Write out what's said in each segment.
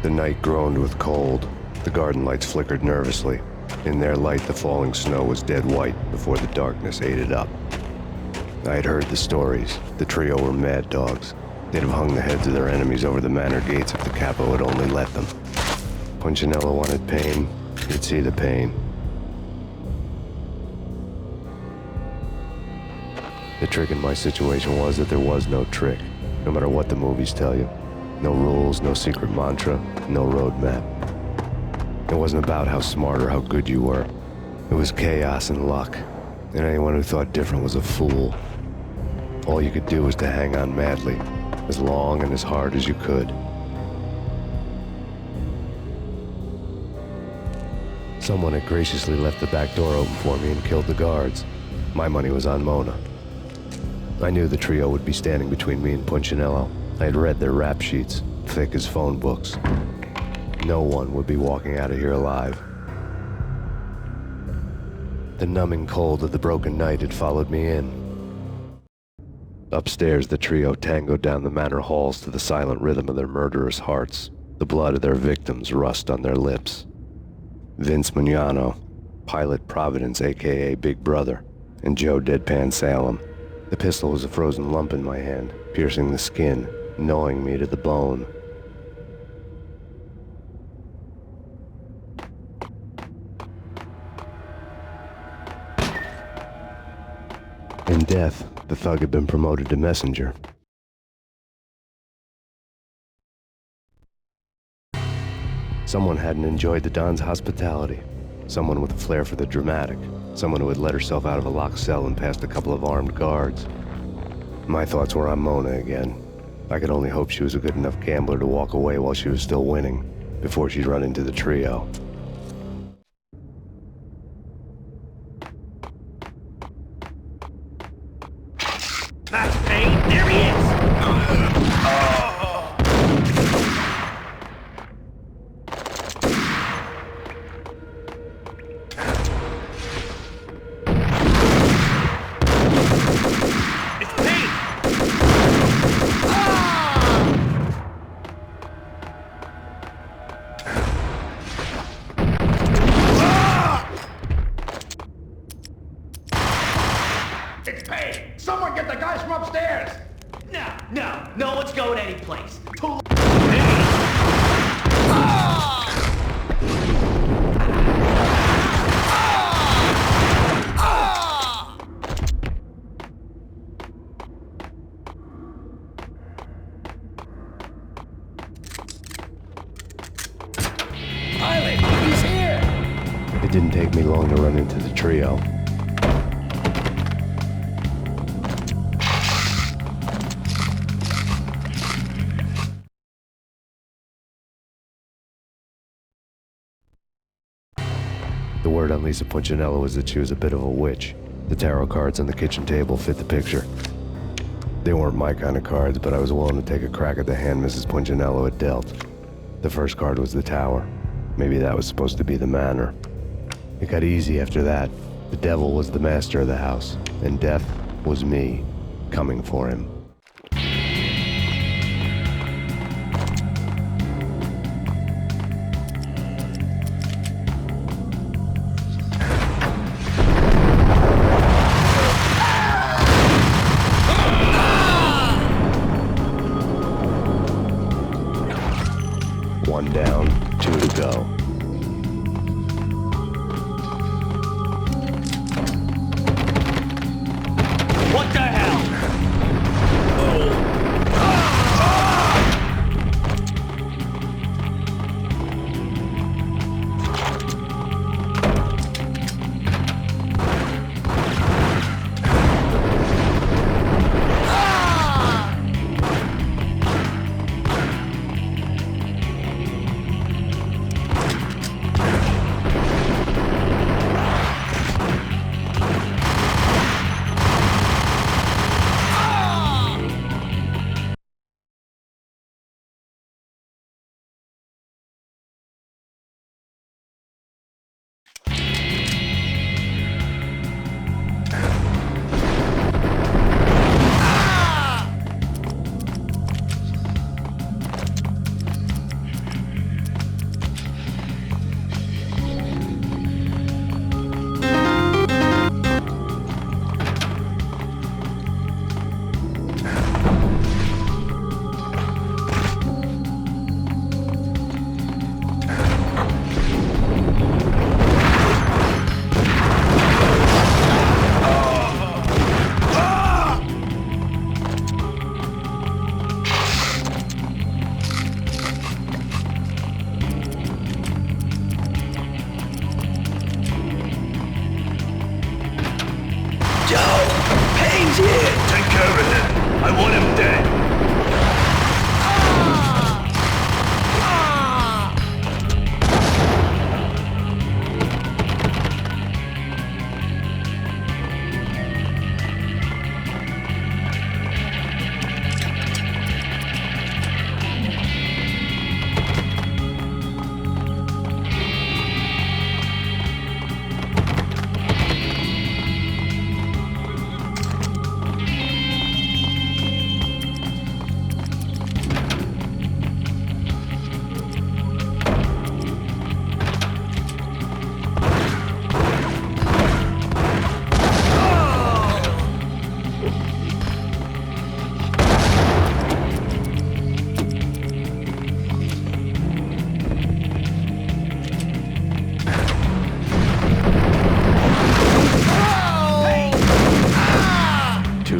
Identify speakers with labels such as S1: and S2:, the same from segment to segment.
S1: The night groaned with cold. The garden lights flickered nervously. In their light, the falling snow was dead white before the darkness ate it up. I had heard the stories. The trio were mad dogs. They'd have hung the heads of their enemies over the manor gates if the capo had only let them. Punchinello wanted Payne. He'd see the pain. The trick in my situation was that there was no trick, no matter what the movies tell you. No rules, no secret mantra, no roadmap. It wasn't about how smart or how good you were. It was chaos and luck, and anyone who thought different was a fool. All you could do was to hang on madly, as long and as hard as you could. Someone had graciously left the back door open for me and killed the guards. My money was on Mona. I knew the trio would be standing between me and Punchinello. I had read their rap sheets, thick as phone books. No one would be walking out of here alive. The numbing cold of the broken night had followed me in. Upstairs, the trio tangoed down the manor halls to the silent rhythm of their murderous hearts, the blood of their victims rust on their lips. Vince Mugnano, Pilot Providence, a.k.a. Big Brother, and Joe Deadpan Salem. The pistol was a frozen lump in my hand, piercing the skin, gnawing me to the bone. In death, the thug had been promoted to messenger. Someone hadn't enjoyed the Don's hospitality. Someone with a flair for the dramatic. Someone who had let herself out of a locked cell and past a couple of armed guards. My thoughts were on Mona again. I could only hope she was a good enough gambler to walk away while she was still winning, before she'd run into the trio.
S2: That's Payne! There he is! It's Payne! It's Payne! Someone get the guys from upstairs! No one's going anyplace. Pilot, he's here!
S1: It didn't take me long to run into the trio. The word on Lisa Punchinello was that she was a bit of a witch. The tarot cards on the kitchen table fit the picture. They weren't my kind of cards, but I was willing to take a crack at the hand Mrs. Punchinello had dealt. The first card was the tower. Maybe that was supposed to be the manor. It got easy after that. The devil was the master of the house, and death was me, coming for him. One down, two to go.
S2: What the hell? I want him dead.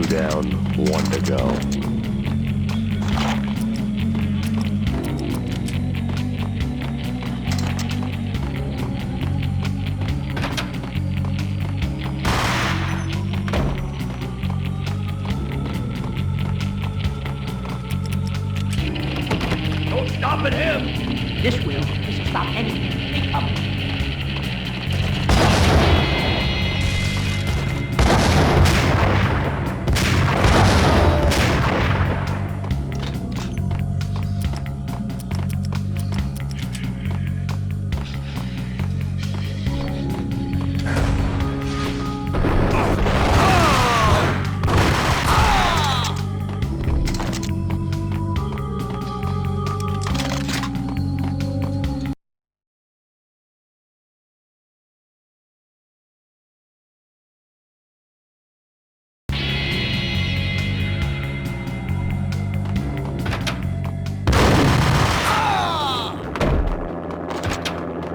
S1: Down, one to go.
S2: No stopping him.
S3: This will. This will stop anything. They come.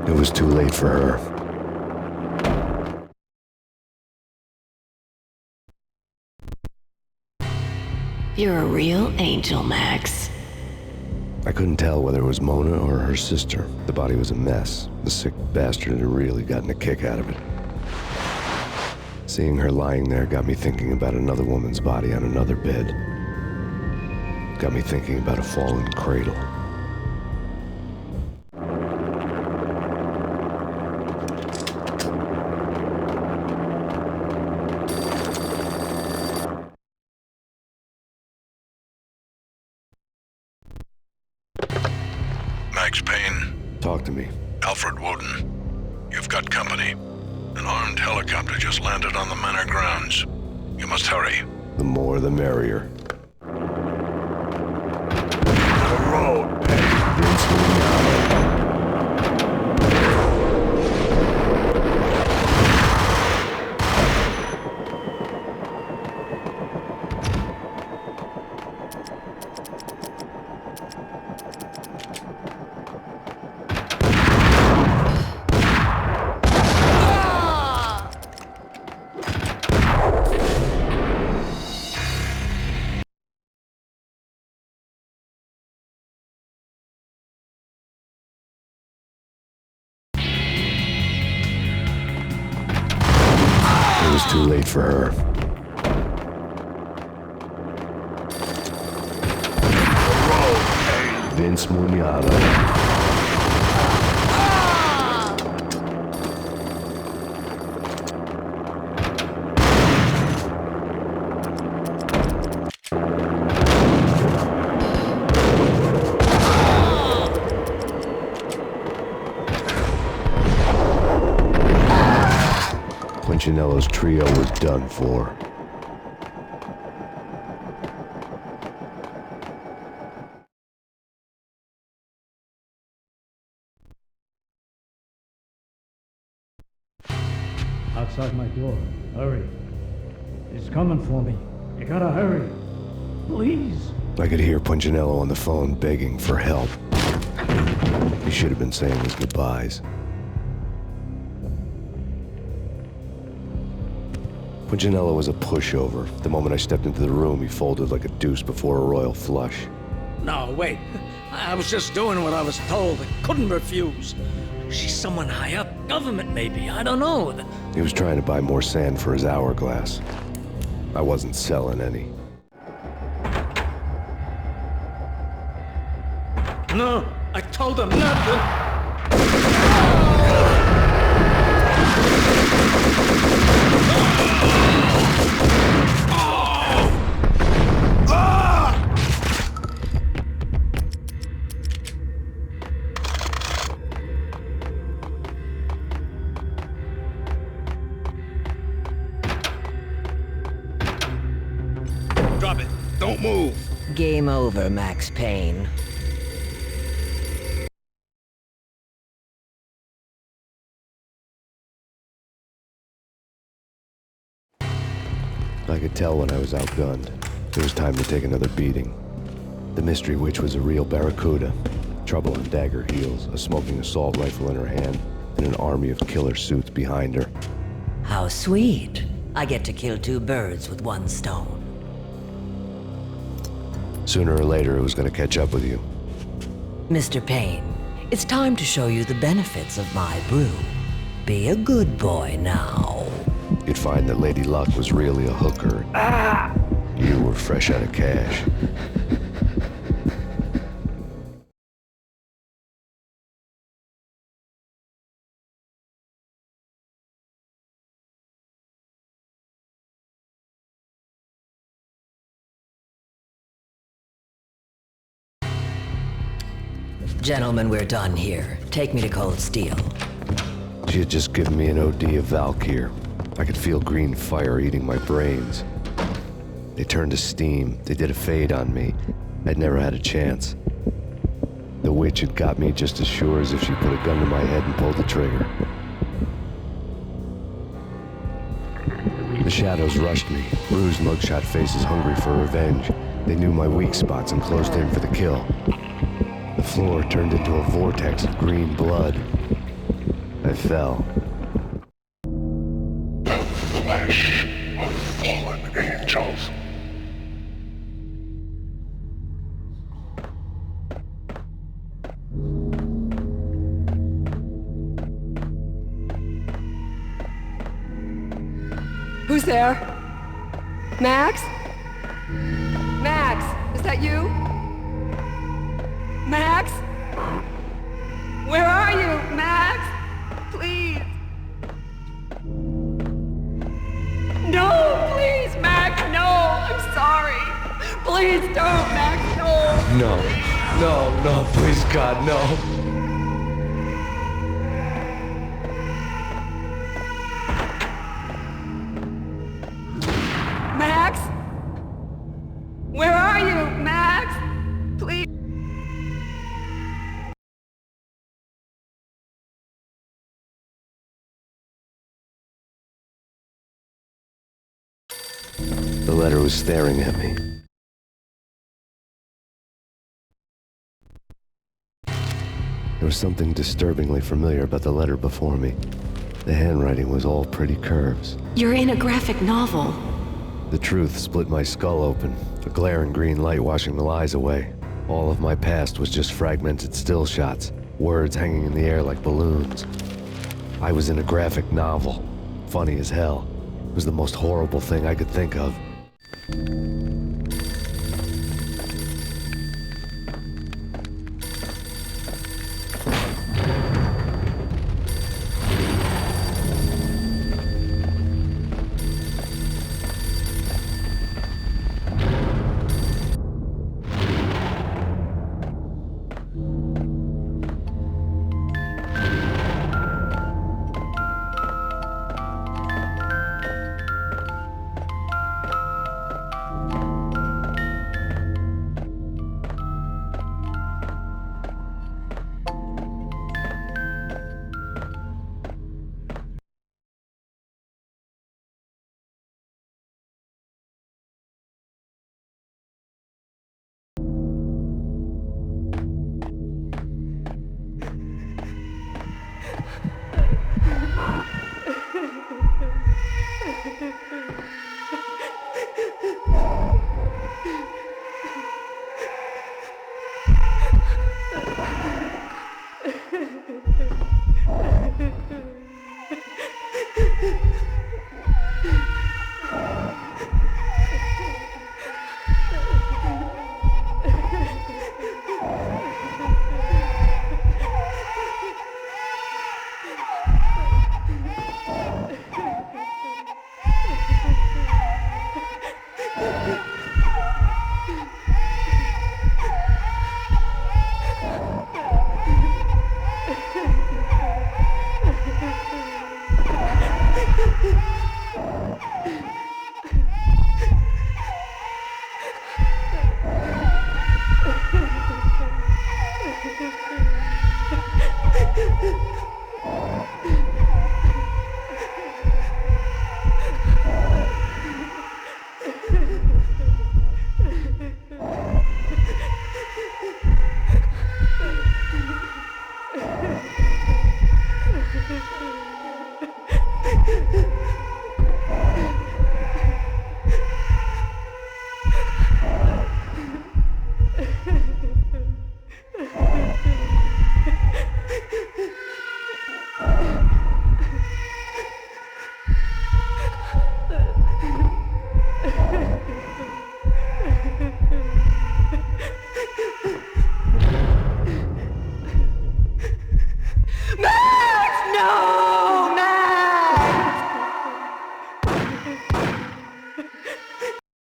S1: It was too late for her.
S4: You're a real angel, Max.
S1: I couldn't tell whether it was Mona or her sister. The body was a mess. The sick bastard had really gotten a kick out of it. Seeing her lying there got me thinking about another woman's body on another bed. Got me thinking about a fallen cradle.
S5: Max Payne.
S1: Talk to me.
S5: Alfred Woden. You've got company. An armed helicopter just landed on the manor grounds. You must hurry.
S1: The more the merrier.
S5: The road, Payne.
S1: Vince Mignogna. It was too late for her.
S5: The road, Payne.
S1: Vince Mignogna. Punchinello's trio was done for.
S6: Outside my door. Hurry. He's coming for me. You gotta hurry. Please.
S1: I could hear Punchinello on the phone begging for help. He should have been saying his goodbyes. Punchinello was a pushover. The moment I stepped into the room, he folded like a deuce before a royal flush.
S7: No, wait. I was just doing what I was told. I couldn't refuse. She's someone high up. Government, maybe. I don't know.
S1: He was trying to buy more sand for his hourglass. I wasn't selling any.
S7: No, I told him not to.
S5: Drop it. Don't move.
S8: Game over, Max Payne.
S1: I could tell when I was outgunned. It was time to take another beating. The mystery witch was a real barracuda. Trouble on dagger heels, a smoking assault rifle in her hand, and an army of killer suits behind her.
S8: How sweet. I get to kill two birds with one stone.
S1: Sooner or later, it was going to catch up with you.
S8: Mr. Payne, it's time to show you the benefits of my brew. Be a good boy now.
S1: You'd find that Lady Luck was really a hooker. You were fresh out of cash.
S8: Gentlemen, we're done here. Take me to Cold Steel.
S1: She had just given me an OD of Valkyr. I could feel green fire eating my brains. They turned to steam. They did a fade on me. I'd never had a chance. The witch had got me just as sure as if she put a gun to my head and pulled the trigger. The shadows rushed me, bruised mugshot faces hungry for revenge. They knew my weak spots and closed in for the kill. The floor turned into a vortex of green blood. I fell.
S5: Flesh of fallen angels.
S9: Who's there? Max? Max, is that you? Max? Where are you, Max? Please. No, please, Max, no, I'm sorry. Please don't, Max, no.
S1: No, please God, no.
S9: Max? Where are you, Max? Please.
S1: The letter was staring at me. There was something disturbingly familiar about the letter before me. The handwriting was all pretty curves.
S4: You're in a graphic novel.
S1: The truth split my skull open, a glaring green light washing the lies away. All of my past was just fragmented still shots, words hanging in the air like balloons. I was in a graphic novel. Funny as hell. It was the most horrible thing I could think of.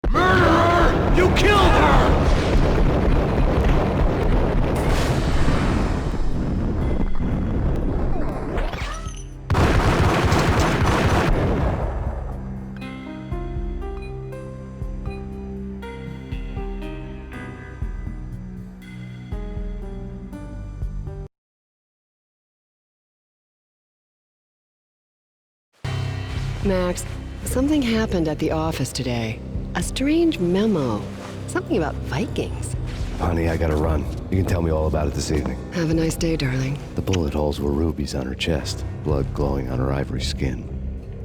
S7: Murderer! You killed her!
S10: Max, something happened at the office today. A strange memo. Something about Vikings.
S1: Honey, I gotta run. You can tell me all about it this evening.
S10: Have a nice day, darling.
S1: The bullet holes were rubies on her chest, blood glowing on her ivory skin.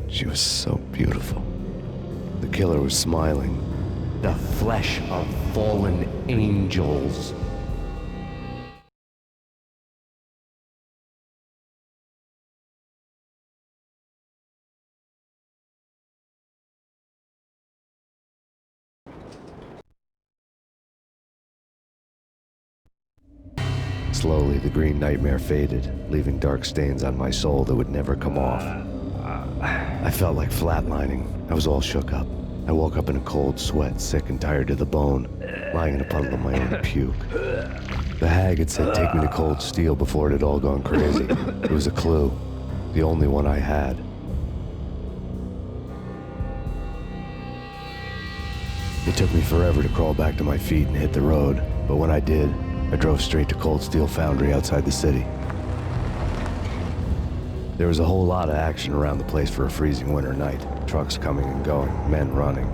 S1: She was so beautiful. The killer was smiling.
S2: The flesh of fallen angels.
S1: Slowly, the green nightmare faded, leaving dark stains on my soul that would never come off. I felt like flatlining. I was all shook up. I woke up in a cold sweat, sick and tired to the bone, lying in a puddle of my own puke. The hag had said take me to Cold Steel before it had all gone crazy. It was a clue, the only one I had. It took me forever to crawl back to my feet and hit the road, but when I did, I drove straight to Cold Steel Foundry outside the city. There was a whole lot of action around the place for a freezing winter night. Trucks coming and going, men running.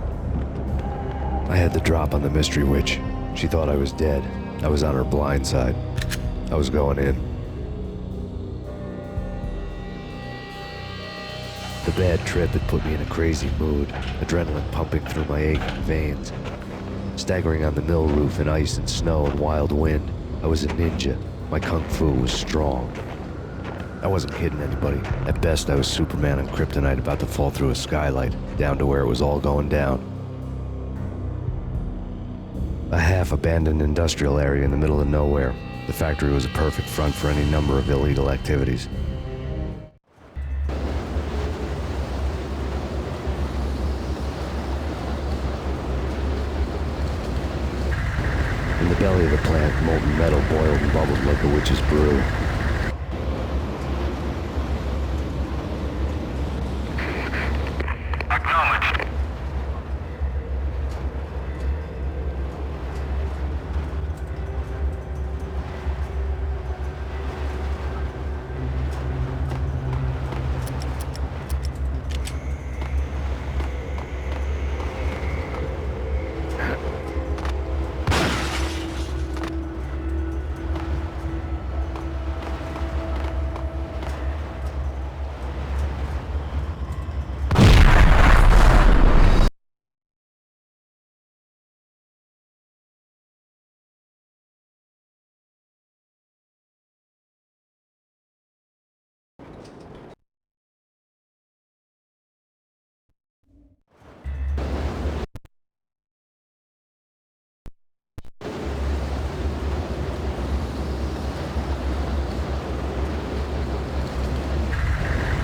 S1: I had the drop on the mystery witch. She thought I was dead. I was on her blind side. I was going in. The bad trip had put me in a crazy mood, adrenaline pumping through my aching veins. Staggering on the mill roof in ice and snow and wild wind, I was a ninja. My kung fu was strong. I wasn't kidding anybody. At best, I was Superman on Kryptonite about to fall through a skylight, down to where it was all going down. A half-abandoned industrial area in the middle of nowhere. The factory was a perfect front for any number of illegal activities. In the belly of the plant, molten metal boiled and bubbled like a witch's brew.
S5: Acknowledged.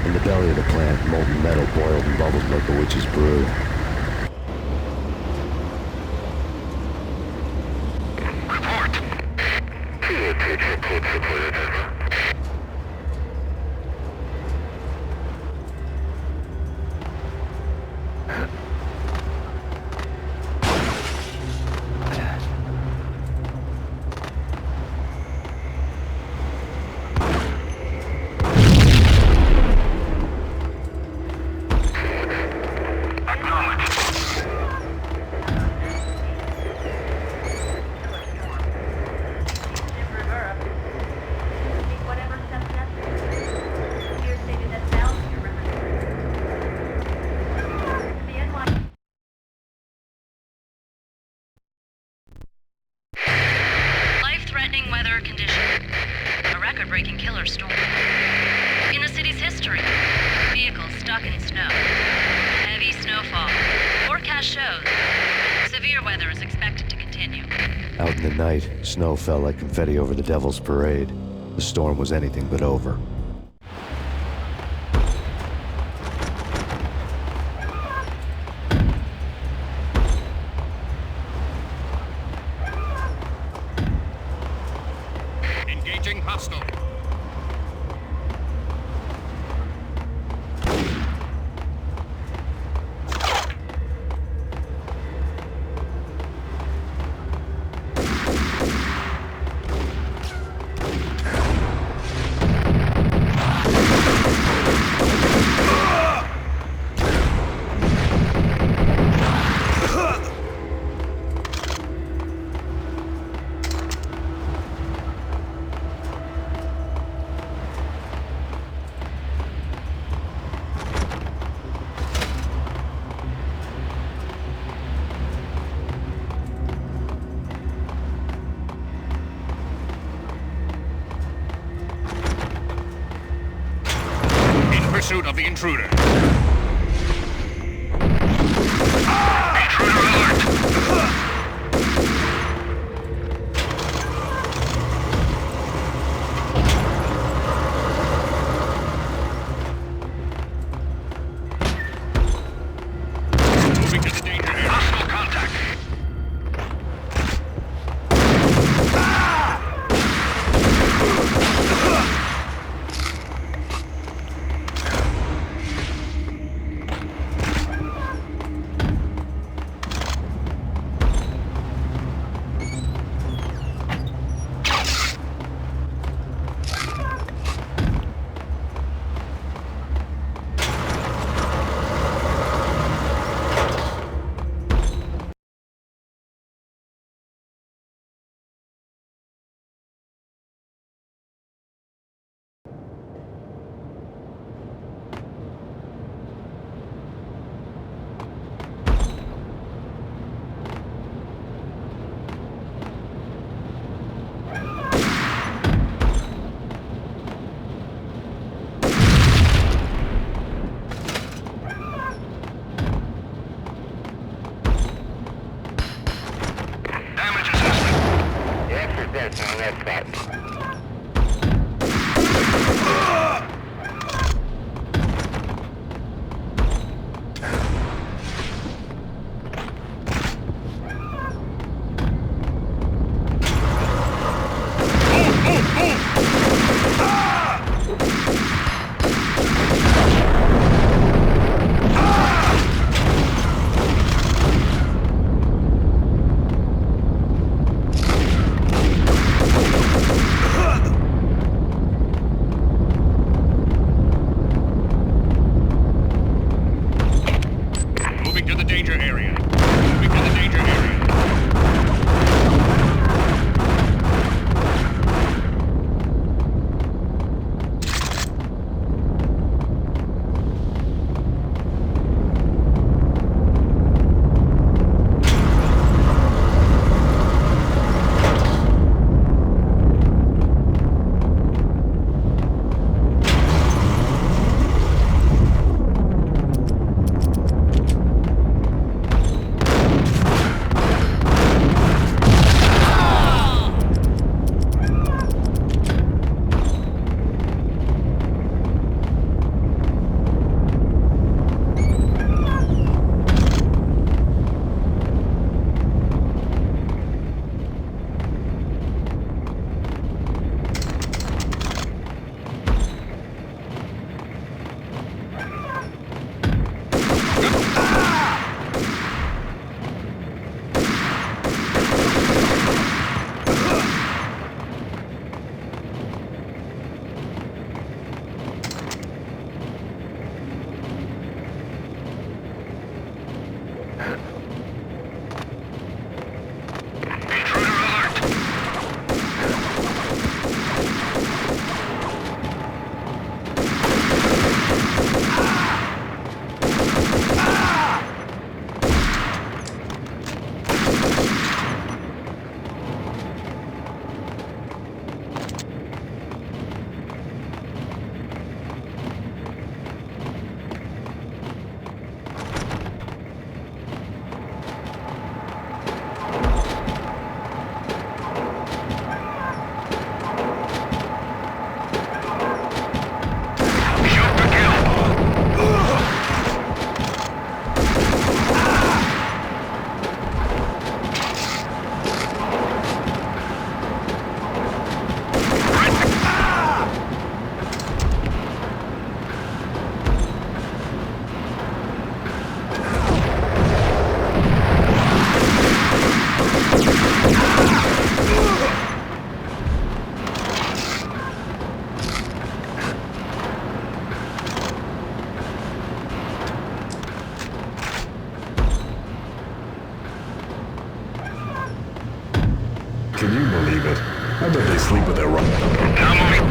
S1: In the belly of the plant, molten metal boiled and bubbled like a witch's brew.
S5: Report.
S11: Life-threatening weather condition. A record-breaking killer storm. In the city's history, vehicles stuck in snow. Heavy snowfall. Forecast shows severe weather is expected to continue.
S1: Out in the night, snow fell like confetti over the Devil's Parade. The storm was anything but over.
S5: pursuit of the intruder. Intruder alert! Moving to the danger area. Hostile contact.
S12: Can you believe it? I bet they sleep with their right.
S5: Now moving.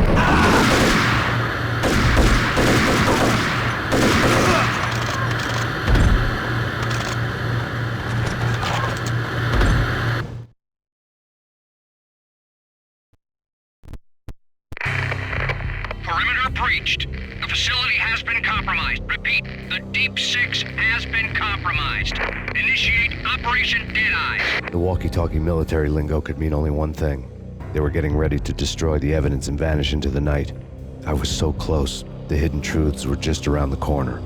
S5: Perimeter breached. The facility has
S13: been compromised. Repeat, the Deep Six has been compromised. Initiate Operation Deadeyes.
S1: The walkie-talkie military lingo could mean only one thing. They were getting ready to destroy the evidence and vanish into the night. I was so close. The hidden truths were just around the corner.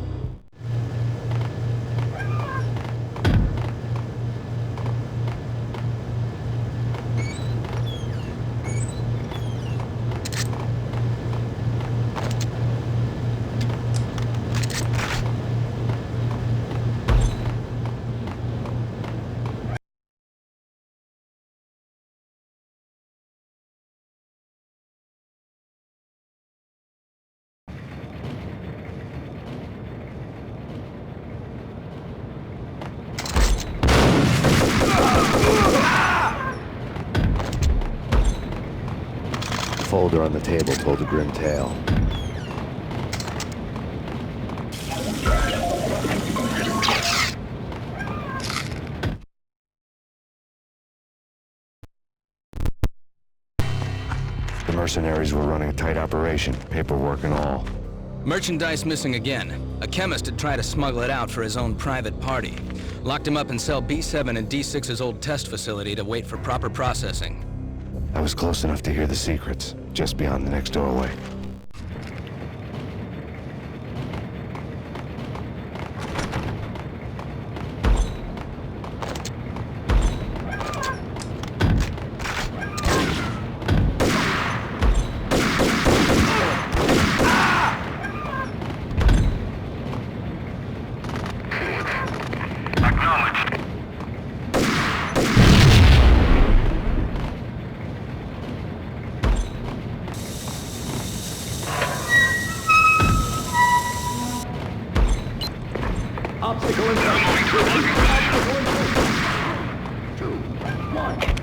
S1: The folder on the table told a grim tale. The mercenaries were running a tight operation, paperwork and all.
S14: Merchandise missing again. A chemist had tried to smuggle it out for his own private party. Locked him up in cell B7 in D6's old test facility to wait for proper processing.
S1: I was close enough to hear the secrets, just beyond the next doorway.
S6: Obstacle in sight. Obstacle in sight. 2, 1.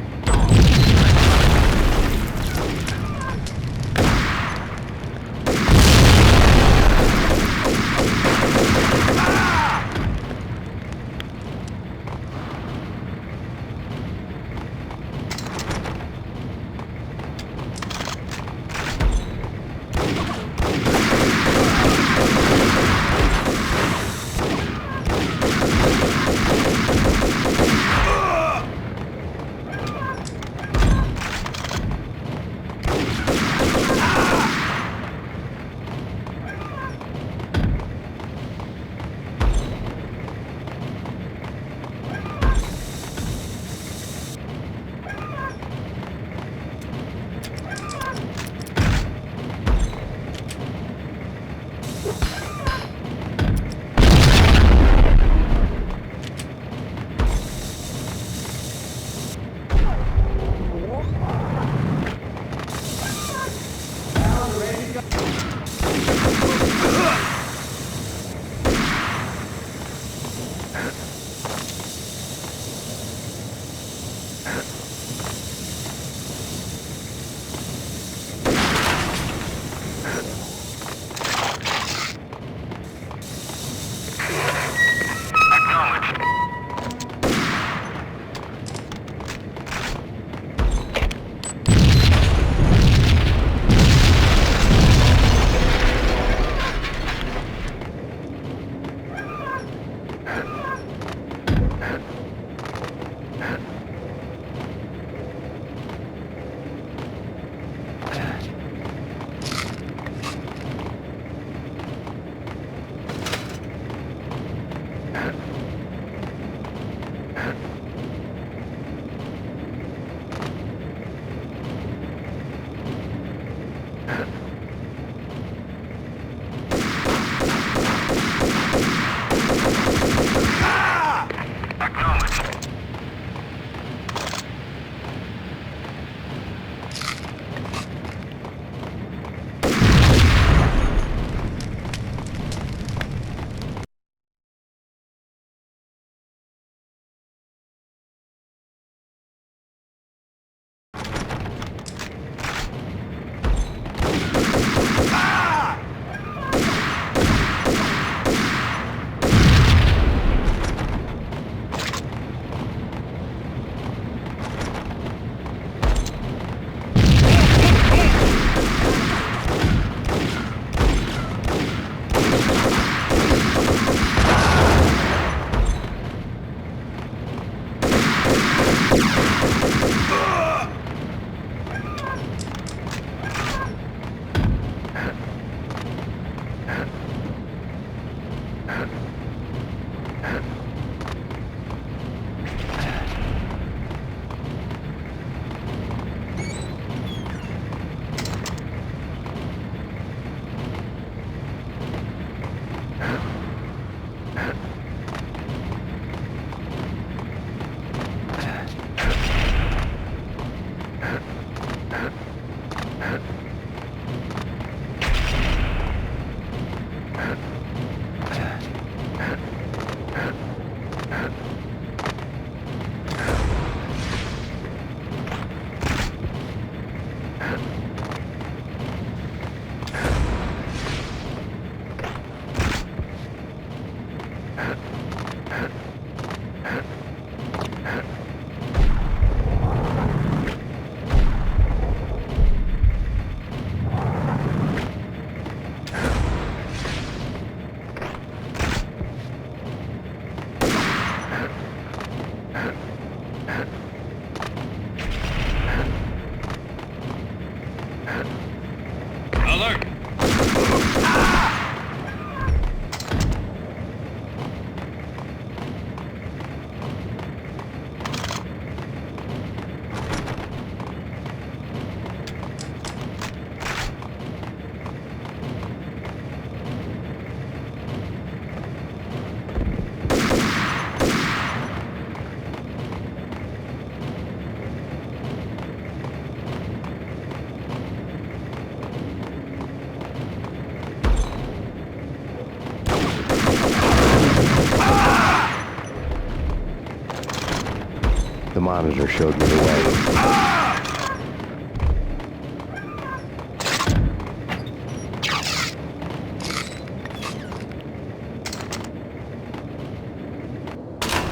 S1: The monitor showed me the way.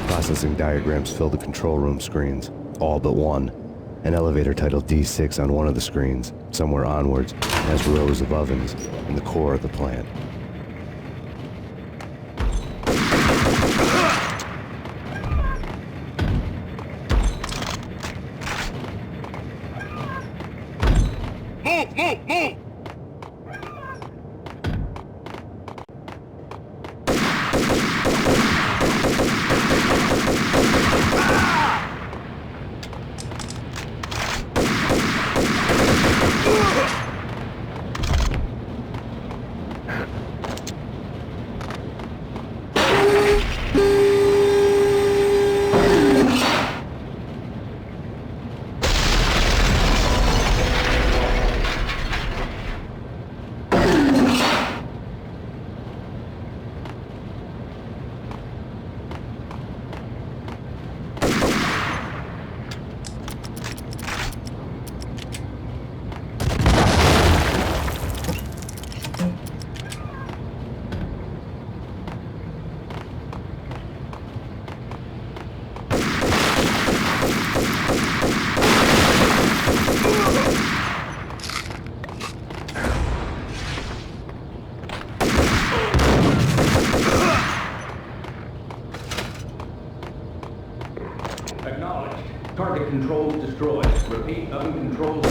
S1: Processing diagrams filled the control room screens, all but one. An elevator titled D6 on one of the screens. Somewhere onwards, as rows of ovens in the core of the plant.
S13: Move!
S2: Acknowledged. Target controls destroyed. Repeat, oven controls